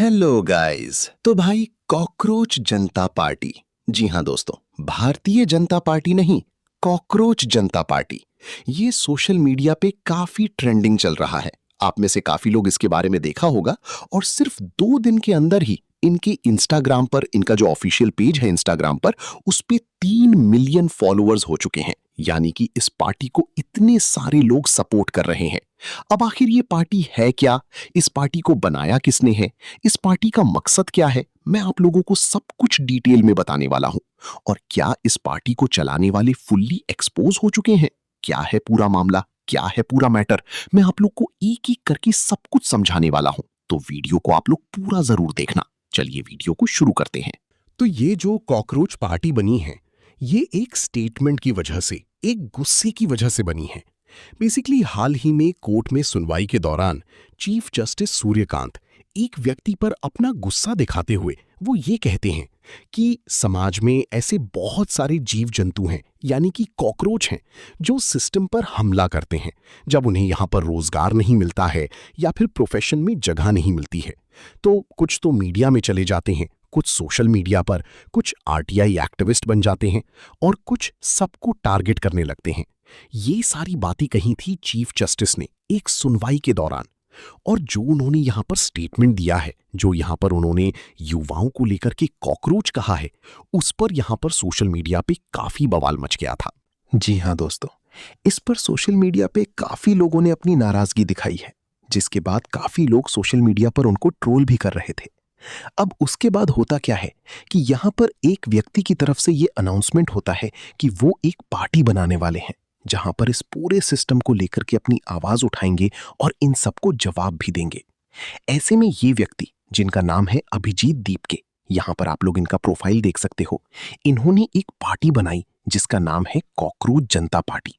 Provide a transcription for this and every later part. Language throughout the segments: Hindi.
Hello guys. तो भाई, कॉकरोच जनता पार्टी, जी हाँ दोस्तों, भारतीय जनता पार्टी नहीं, कॉकरोच जनता पार्टी, ये सोशल मीडिया पे काफी ट्रेंडिंग चल रहा है। आप में से काफी लोग इसके बारे में देखा होगा और सिर्फ 2 दिन के अंदर ही इनके इंस्टाग्राम पर, इनका जो ऑफिशियल पेज है इंस्टाग्राम पर, उस पे 3 मिलियन फॉलोअर्स हो चुके हैं। यानी कि इस पार्टी को इतने सारे लोग सपोर्ट कर रहे हैं। अब आखिर ये पार्टी है क्या? इस पार्टी को बनाया किसने है? इस पार्टी का मकसद क्या है? मैं आप लोगों को सब कुछ डिटेल में बताने वाला हूं। और क्या इस पार्टी को चलाने वाले फुल्ली एक्सपोज हो चुके हैं? क्या है पूरा मामला? क्या है पूरा मैटर? मैं आप लोग को एक एक करके सब कुछ समझाने वाला हूं, तो वीडियो को आप लोग पूरा जरूर देखना। चलिए वीडियो को शुरू करते हैं। तो ये जो कॉकरोच पार्टी बनी है, ये एक स्टेटमेंट की वजह से, एक गुस्से की वजह से बनी है। बेसिकली हाल ही में कोर्ट में सुनवाई के दौरान चीफ जस्टिस सूर्यकांत एक व्यक्ति पर अपना गुस्सा दिखाते हुए वो ये कहते हैं कि समाज में ऐसे बहुत सारे जीव जंतु हैं, यानी कि कॉकरोच हैं, जो सिस्टम पर हमला करते हैं जब उन्हें यहाँ पर रोजगार नहीं मिलता है या फिर प्रोफेशन में जगह नहीं मिलती है। तो कुछ तो मीडिया में चले जाते हैं, कुछ सोशल मीडिया पर, कुछ आरटीआई एक्टिविस्ट बन जाते हैं और कुछ सबको टारगेट करने लगते हैं। ये सारी बातें कही थी चीफ जस्टिस ने एक सुनवाई के दौरान। और जो उन्होंने यहां पर स्टेटमेंट दिया है, जो यहां पर उन्होंने युवाओं को लेकर के कॉकरोच कहा है, उस पर यहां पर सोशल मीडिया पे काफी बवाल मच गया था। जी हाँ दोस्तों, इस पर सोशल मीडिया पे काफी लोगों ने अपनी नाराजगी दिखाई है, जिसके बाद काफी लोग सोशल मीडिया पर उनको ट्रोल भी कर रहे थे। अब उसके बाद होता क्या है कि यहां पर एक व्यक्ति की तरफ से यह अनाउंसमेंट होता है कि वो एक पार्टी बनाने वाले हैं, जहां पर इस पूरे सिस्टम को लेकर के अपनी आवाज उठाएंगे और इन सबको जवाब भी देंगे। ऐसे में ये व्यक्ति, जिनका नाम है अभिजीत दीपके, यहां पर आप लोग इनका प्रोफाइल देख सकते हो, इन्होंने एक पार्टी बनाई जिसका नाम है कॉकरोच जनता पार्टी।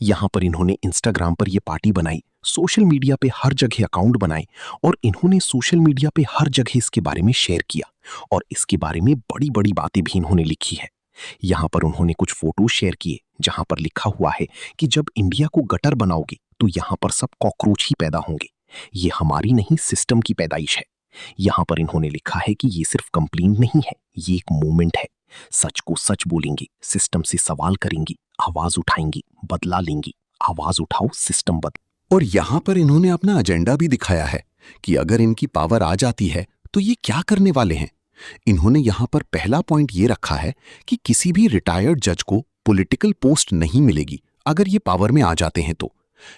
यहां पर इन्होंने इंस्टाग्राम पर यह पार्टी बनाई, सोशल मीडिया पे हर जगह अकाउंट बनाए और इन्होंने सोशल मीडिया पे हर जगह इसके बारे में शेयर किया और इसके बारे में बड़ी बड़ी बातें भी इन्होंने लिखी है। यहां पर उन्होंने कुछ फोटो शेयर किए जहां पर लिखा हुआ है कि जब इंडिया को गटर बनाओगे तो यहां पर सब कॉकरोच ही पैदा होंगे। ये हमारी नहीं, सिस्टम की पैदाइश है। यहां पर इन्होंने लिखा है कि ये सिर्फ कंप्लेंट नहीं है, ये एक मूवमेंट है। सच को सच बोलेंगे, सिस्टम से सवाल करेंगी, आवाज उठाएंगी, बदला लेंगी। आवाज उठाओ, सिस्टम बदल। और यहां पर इन्होंने अपना एजेंडा भी दिखाया है कि अगर इनकी पावर आ जाती है तो ये क्या करने वाले हैं। इन्होंने यहां पर पहला पॉइंट ये रखा है कि किसी भी रिटायर्ड जज को पॉलिटिकल पोस्ट नहीं मिलेगी अगर ये पावर में आ जाते हैं तो।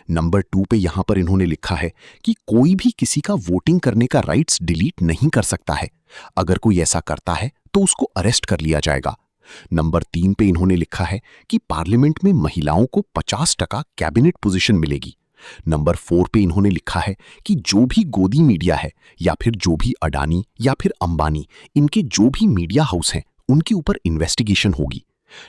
नंबर 2 पे यहां पर इन्होंने लिखा है कि कोई भी किसी का वोटिंग करने का राइट्स डिलीट नहीं कर सकता है। अगर कोई ऐसा करता है तो उसको अरेस्ट कर लिया जाएगा। नंबर 3 पे इन्होंने लिखा है कि पार्लियामेंट में महिलाओं को 50% कैबिनेट पोजीशन मिलेगी। नंबर 4 पे इन्होंने लिखा है कि जो भी गोदी मीडिया है या फिर जो भी अडानी या फिर अंबानी, इनके जो भी मीडिया हाउस हैं, उनके ऊपर इन्वेस्टिगेशन होगी।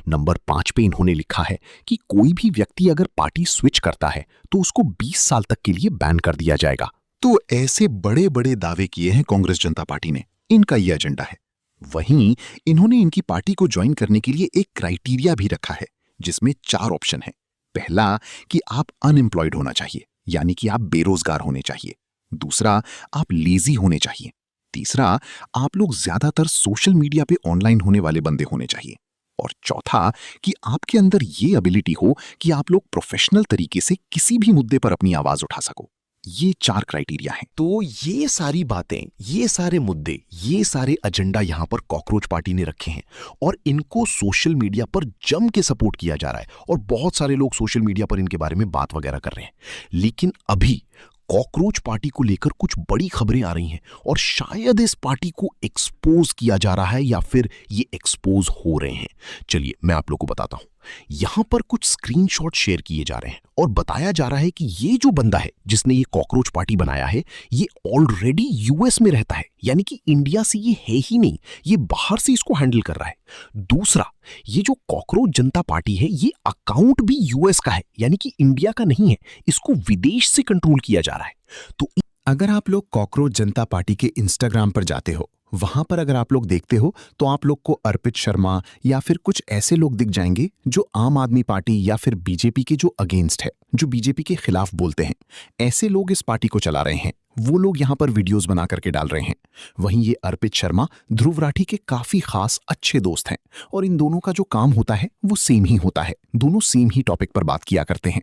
नंबर 5 पे इन्होंने लिखा है कि कोई भी व्यक्ति अगर पार्टी स्विच करता है तो उसको 20 साल तक के लिए बैन कर दिया जाएगा। तो ऐसे बड़े बड़े दावे किए हैं कांग्रेस जनता पार्टी ने, इनका यह एजेंडा है। वहीं इन्होंने इनकी पार्टी को ज्वाइन करने के लिए एक क्राइटेरिया भी रखा है, जिसमें 4 ऑप्शन है। पहला कि आप अनएम्प्लॉयड होना चाहिए, यानी कि आप बेरोजगार होने चाहिए। दूसरा, आप लेजी होने चाहिए। तीसरा, आप लोग ज्यादातर सोशल मीडिया पे ऑनलाइन होने वाले बंदे होने चाहिए। और चौथा, कि आपके अंदर ये एबिलिटी हो कि आप लोग प्रोफेशनल तरीके से किसी भी मुद्दे पर अपनी आवाज उठा सको। ये 4 क्राइटेरिया हैं। तो ये सारी बातें, ये सारे मुद्दे, ये सारे एजेंडा यहां पर कॉकरोच पार्टी ने रखे हैं और इनको सोशल मीडिया पर जम के सपोर्ट किया जा रहा है और बहुत सारे लोग सोशल मीडिया पर इनके बारे में बात वगैरह कर रहे हैं। लेकिन अभी कॉकरोच पार्टी को लेकर कुछ बड़ी खबरें आ रही हैं और शायद इस पार्टी को एक्सपोज किया जा रहा है या फिर ये एक्सपोज हो रहे हैं। चलिए मैं आप लोगों को बताता हूं। यहां पर कुछ स्क्रीनशॉट शेयर किए जा रहे हैं और बताया जा रहा है कि ये जो बंदा है जिसने ये कॉकरोच पार्टी बनाया है, ये ऑलरेडी यूएस में रहता है, यानी कि इंडिया से ये है ही नहीं, ये बाहर से इसको हैंडल कर रहा है। दूसरा, ये जो कॉकरोच जनता पार्टी है, ये अकाउंट भी यूएस का है, यानी कि इंडिया का नहीं है, इसको विदेश से कंट्रोल किया जा रहा है। तो अगर आप लोग कॉकरोच जनता पार्टी के इंस्टाग्राम पर जाते हो, वहां पर अगर आप लोग देखते हो तो आप लोग को अर्पित शर्मा या फिर कुछ ऐसे लोग दिख जाएंगे जो आम आदमी पार्टी या फिर बीजेपी के जो अगेंस्ट है, जो बीजेपी के खिलाफ बोलते हैं। ऐसे लोग इस पार्टी को चला रहे हैं। वो लोग यहाँ पर वीडियोस बना करके डाल रहे हैं। वहीं ये अर्पित शर्मा ध्रुव राठी के काफी खास अच्छे दोस्त हैं और इन दोनों का जो काम होता है वो सेम ही होता है। दोनों सेम ही टॉपिक पर बात किया करते हैं।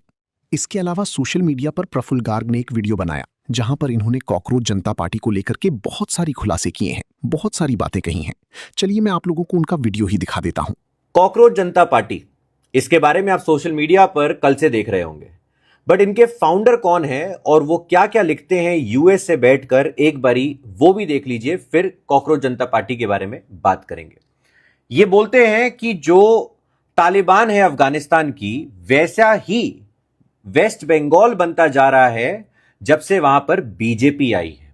इसके अलावा सोशल मीडिया पर प्रफुल्ल गार्ग ने एक वीडियो बनाया जहां पर इन्होंने कॉकरोच जनता पार्टी को लेकर के बहुत सारी खुलासे किए हैं, बहुत सारी बातें कही हैं। चलिए मैं आप लोगों को उनका वीडियो ही दिखा देता हूं। कॉकरोच जनता पार्टी, इसके बारे में आप सोशल मीडिया पर कल से देख रहे होंगे, बट इनके फाउंडर कौन है और वो क्या क्या लिखते हैं यूएस से बैठकर, एक बारी वो भी देख लीजिए, फिर कॉकरोच जनता पार्टी के बारे में बात करेंगे। ये बोलते हैं कि जो तालिबान है अफगानिस्तान की, वैसा ही वेस्ट बंगाल बनता जा रहा है जब से वहां पर बीजेपी आई है।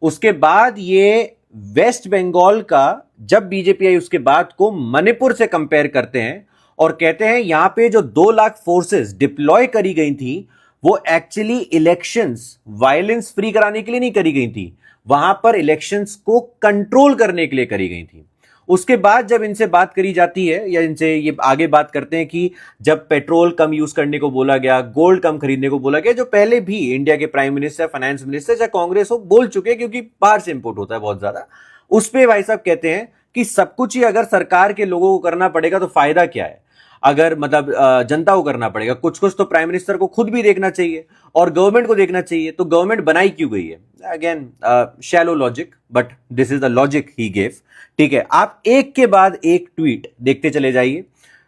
उसके बाद ये वेस्ट बंगाल का, जब बीजेपी आई उसके बाद को मणिपुर से कंपेयर करते हैं और कहते हैं यहां पे जो 2 लाख फोर्सेस डिप्लॉय करी गई थी वो एक्चुअली इलेक्शंस वायलेंस फ्री कराने के लिए नहीं करी गई थी, वहां पर इलेक्शंस को कंट्रोल करने के लिए करी गई थी। उसके बाद जब इनसे बात करी जाती है या इनसे ये आगे बात करते हैं कि जब पेट्रोल कम यूज करने को बोला गया, गोल्ड कम खरीदने को बोला गया, जो पहले भी इंडिया के प्राइम मिनिस्टर, फाइनेंस मिनिस्टर या कांग्रेस हो बोल चुके, क्योंकि बाहर से इंपोर्ट होता है बहुत ज्यादा, उस पे भाई साहब कहते हैं कि सब कुछ ही अगर सरकार के लोगों को करना पड़ेगा तो फायदा क्या है, अगर मतलब जनता को करना पड़ेगा, कुछ कुछ तो प्राइम मिनिस्टर को खुद भी देखना चाहिए और गवर्नमेंट को देखना चाहिए। तो गवर्नमेंट बनाई क्यों गई है? Again shallow logic, but this is the logic he gave. ठीक है, आप एक के बाद एक ट्वीट देखते चले जाइए।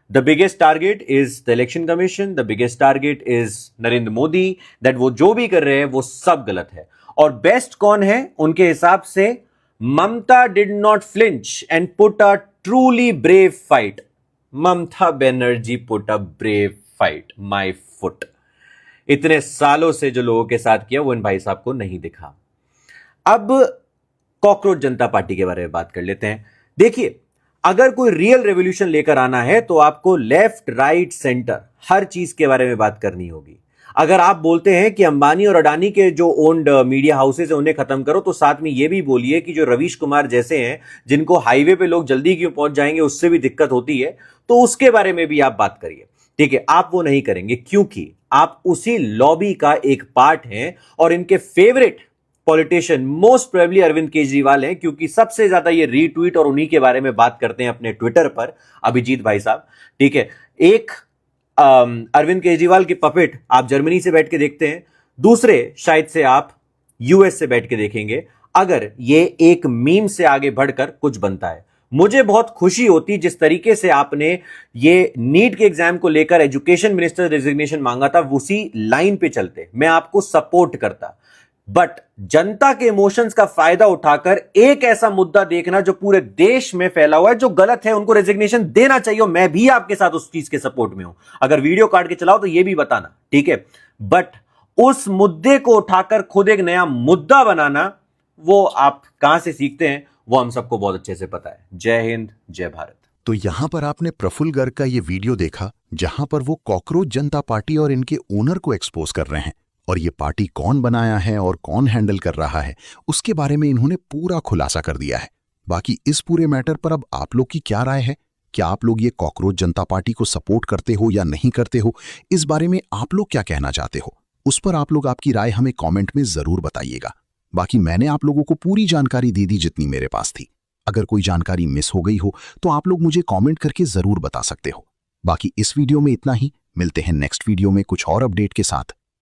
The biggest target is the election commission, the biggest target is Narendra Modi, that वो जो भी कर रहे हैं वो सब गलत है। और बेस्ट कौन है उनके हिसाब से? Mamata did not flinch and put a truly brave fight. Mamata Banerjee put a brave fight, my foot. इतने सालों से जो लोगों के साथ किया वो इन भाई साहब को नहीं दिखा। अब कॉकरोच जनता पार्टी के बारे में बात कर लेते हैं। देखिए, अगर कोई रियल रेवोल्यूशन लेकर आना है तो आपको लेफ्ट, राइट, सेंटर हर चीज के बारे में बात करनी होगी। अगर आप बोलते हैं कि अंबानी और अडानी के जो ओन्ड मीडिया हाउसेज है उन्हें खत्म करो, तो साथ में यह भी बोलिए कि जो रवीश कुमार जैसे हैं जिनको हाईवे पे लोग जल्दी क्यों पहुंच जाएंगे उससे भी दिक्कत होती है, तो उसके बारे में भी आप बात करिए। ठीक है, आप वो नहीं करेंगे क्योंकि आप उसी लॉबी का एक पार्ट हैं और इनके favourite politician most probably Arvind Kejriwal हैं, क्योंकि सबसे ज्यादा ये रीट्वीट और उन्हीं के बारे में बात करते हैं अपने ट्विटर पर, अभिजीत भाई साहब। ठीक है, एक अरविंद केजरीवाल की पपेट आप जर्मनी से बैठ के देखते हैं, दूसरे शायद से आप यूएस से बैठ के देखेंगे, अगर ये एक मीम से आगे बढ़कर कुछ बनता है। मुझे बहुत खुशी होती जिस तरीके से आपने ये नीट के एग्जाम को लेकर एजुकेशन मिनिस्टर रेजिग्नेशन मांगा था, उसी लाइन पे चलते मैं आपको सपोर्ट करता। बट जनता के इमोशंस का फायदा उठाकर एक ऐसा मुद्दा देखना जो पूरे देश में फैला हुआ है, जो गलत है, उनको रेजिग्नेशन देना चाहिए। मैं भी आपके साथ उस चीज के सपोर्ट में हूं। अगर वीडियो काट के चलाओ तो यह भी बताना, ठीक है। बट उस मुद्दे को उठाकर खुद एक नया मुद्दा बनाना, वो आप कहां से सीखते हैं वो हम सबको बहुत अच्छे से पता है। जय हिंद, जय भारत। तो यहां पर आपने प्रफुल्ल गर्ग का ये वीडियो देखा जहां पर वो कॉकरोच जनता पार्टी और इनके ओनर को एक्सपोज कर रहे हैं, और ये पार्टी कौन बनाया है और कौन हैंडल कर रहा है उसके बारे में इन्होंने पूरा खुलासा कर दिया है। बाकी इस पूरे मैटर पर अब आप लोग की क्या राय है? क्या आप लोग ये कॉकरोच जनता पार्टी को सपोर्ट करते हो या नहीं करते हो? इस बारे में आप लोग क्या कहना चाहते हो, उस पर आप लोग आपकी राय हमें कॉमेंट में जरूर बताइएगा। बाकी मैंने आप लोगों को पूरी जानकारी दे दी जितनी मेरे पास थी। अगर कोई जानकारी मिस हो गई हो तो आप लोग मुझे कमेंट करके जरूर बता सकते हो। बाकी इस वीडियो में इतना ही। मिलते हैं नेक्स्ट वीडियो में कुछ और अपडेट के साथ।